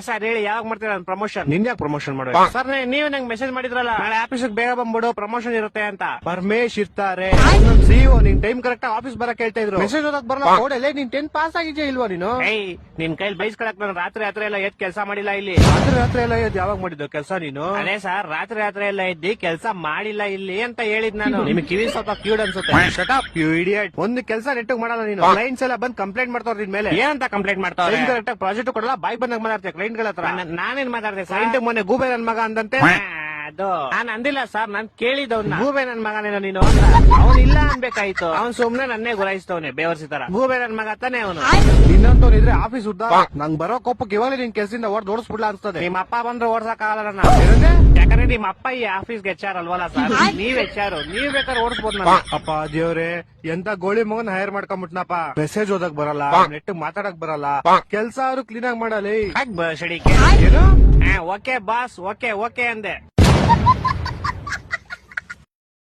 Sir ಹೇಳಿ ಯಾವಾಗ ಮಾಡ್ತೀರಾ ಪ್ರಮೋಷನ್? ನಿನ್ ಯಾಕೆ ಪ್ರಮೋಷನ್ ಮಾಡೋ ಸರ್? ನೀವೇ ನಂಗೆ ಮೆಸೇಜ್ ಮಾಡಿದ್ರಲ್ಲ ನಾಳೆ ಆಫೀಸ್ ಬೇಗ ಬಂದ್ಬಿಡು ಪ್ರಮೋಷನ್ ಇರುತ್ತೆ ಅಂತ. ಪರಮೇಶ್ ಇರ್ತಾರೆ ಸಿಇಒ ನಿನ್ ಟೈಮ್ ಕರೆಕ್ಟ್ ಆಫೀಸ್ ಬರಕ್ ಹೇಳ್ತಾ ಇದ್ರು. ಮೆಸೇಜ್ ಓದಕ್ ಬರಲ್ಲ ಕೋಡಲ್ಲೇ ನೀನ್ 10th ಪಾಸ್ ಆಗಿದ್ಯಾ ಇಲ್ವಾ ನೀನು? ನಿನ್ ಕೈಲಿ ಬೈಸ್ಕೊಳಕ್ ನಾನು ರಾತ್ರಿ ಎಲ್ಲ ಎದ್ ಕೆಲಸ ಮಾಡಿಲ್ಲ ಇಲ್ಲಿ. ರಾತ್ರಿ ಎಲ್ಲ ಎದ್ ಯಾವಾಗ ಮಾಡಿದ್ದು ಕೆಲಸ ನೀನು? ಅದೇ ಸರ್ ರಾತ್ರಿ ಎಲ್ಲ ಎದ್ದಿ ಕೆಲಸ ಮಾಡಿಲ್ಲ ಇಲ್ಲಿ ಅಂತ ಹೇಳಿದ್ ನಾನು. ನಿಮ್ಗೆ ಕಿವಿ ಸ್ವಲ್ಪ ಕ್ಯೂಡ್ ಅನ್ಸುತ್ತೆ. Shut up you idiot. ಒಂದು ಕೆಲಸ ನೆಟ್ಟಿಗೆ ಮಾಡಲ್ಲ ನೀನು. ಕ್ಲೈಂಟ್ಸ್ ಎಲ್ಲ ಬಂದ್ ಕಂಪ್ಲೇಂಟ್ ಮಾಡ್ತಾವ್ರ ನಿನ್ ಮೇಲೆ. ಏನಂತ ಕಂಪ್ಲೇಂಟ್ ಮಾಡ್ತಾವ್ರೆ? ಕರೆಕ್ಟ್ ಪ್ರಾಜೆಕ್ಟ್ ಕೊಡಲ್ಲ ಬಾಯ್ ಬಂದಾಗ ಮಾತಾಡ್ತೀಯ ಕ್ಲೈಂಟ್ ಗಳ ಹತ್ರ. ನಾನೇನ್ ಮಾತಾಡ್ದೆ? ಕ್ಲೈಂಟ್ ಮೊನ್ನೆ ಗೂಬೆ ನನ್ ಮಗ ಅಂದಂತೆ. ಅದು ನಾನ್ ಅಂದಿಲ್ಲ ಸರ್, ನಾನ್ ಕೇಳಿದವ್ನ ಗೂಬೆ ನನ್ ಮಗನೇನೋ ನೀನು ಅಂತ. ಅವ್ನ್ ಇಲ್ಲ ಅನ್ಬೇಕಾಯ್ತು. ಅವ್ನ್ ಸುಮ್ನೆ ನನ್ನೇ ಗುರಾಯಿಸ್ತವನೆ ಬೇವರ್ಸಿ ತರ. ಗೂಬೆ ನನ್ ಮಗ ತಾನೆ ಅವನು. ಇನ್ನಂತವ್ನಿದ್ರೆ ಆಫೀಸ್ ಉದ್ದ ನಂಗ್ ಬರೋ ಕೋಪಕ್ಕೆ ಇವಾಗ ನಿನ್ ಕೆಲ್ಸದಿಂದ ಓಡಿಸ್ಬಿಡ್ಲಾ ಅನ್ಸ್ತದೆ. ನಿಮ್ಮ ಅಪ್ಪ ಬಂದ್ರೆ ಓಡ್ಸಕ್ ಆಗಲ್ಲ ನಾನು. ಯಾಕಂದ್ರೆ ನಿಮ್ ಅಪ್ಪ ಈ ಆಫೀಸ್ಗೆ HR ಅಲ್ವಲ್ಲ ಸರ್, ನೀವ್ HR. ನೀವ್ ಬೇಕಾದ್ರೆ ಓಡಿಸ್ಬೋದು ನಾನು. ಅಪ್ಪ ದೇವ್ರೆ ಎಂತ ಗೋಳಿ ಮಗನ್ ಹೈರ್ ಮಾಡ್ಕೊಂಡ್ಬಿಟ್ನಪ್ಪ. ಮೆಸೇಜ್ ಓದಕ್ ಬರಲ್ಲ, ನೆಟ್ ಮಾತಾಡಕ್ ಬರಲ್ಲ, ಕೆಲ್ಸ ಅವ್ರು ಕ್ಲೀನ್ ಆಗಿ ಮಾಡಲಿ. ಏನು? ಓಕೆ ಬಾಸ್, ಓಕೆ ಅಂದೆ.